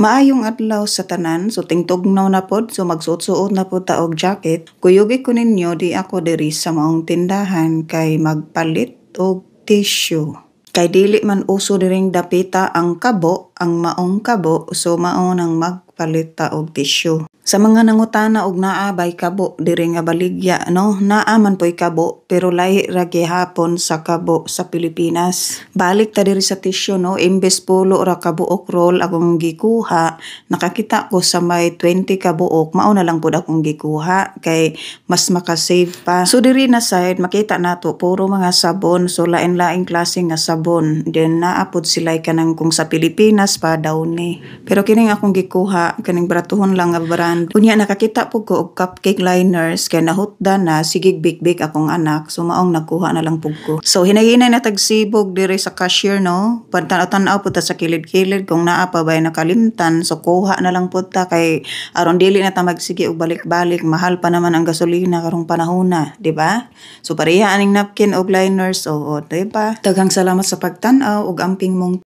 Maayong adlaw sa tanan, so tingtugnaw na pod, so magsuot-suot na pod ta og jacket. Kuyugi ko ninyo di ako diri sa maong tindahan kay magpalit og tissue. Kay dili man uso diring dapita ang kabo, ang maong kabo, so mao nang magpalit ta og tissue. Sa mga nangutana og naa bay kabo diri nga baligya, no? Naa man po'y kabo pero lahi ra gihapon sa kabo sa Pilipinas. Balik ta diri sa tissue, no? Imbes pulo ra kabuok roll akong gikuha, nakakita ko sa may 20 kabuok, mao na lang pud akong gikuha kay mas makasave pa. So diri na side makita nato puro mga sabon, so lain-laing klase nga sabon. Then naapod sila kanang kung sa Pilipinas pa daw ni. Pero kining akong gikuha kaning bratuhon lang nga brand. Unya nakakita po ko og cupcake liners kay nahutdan na sigig big akong anak, so maong nagkuha na lang pug ko. So hinahinay na tagsibog diri sa cashier, no? Pantanaw po ta sa kilid-kilid kung naa pa bay nakalimtan, so kuha na lang po ta kay aron dili na ta magsige og balik-balik, mahal pa naman ang gasolina karong panahon na, di ba? So pareha aning napkin og liners, o di ba? Daghang salamat sa pagtan-aw ug amping mong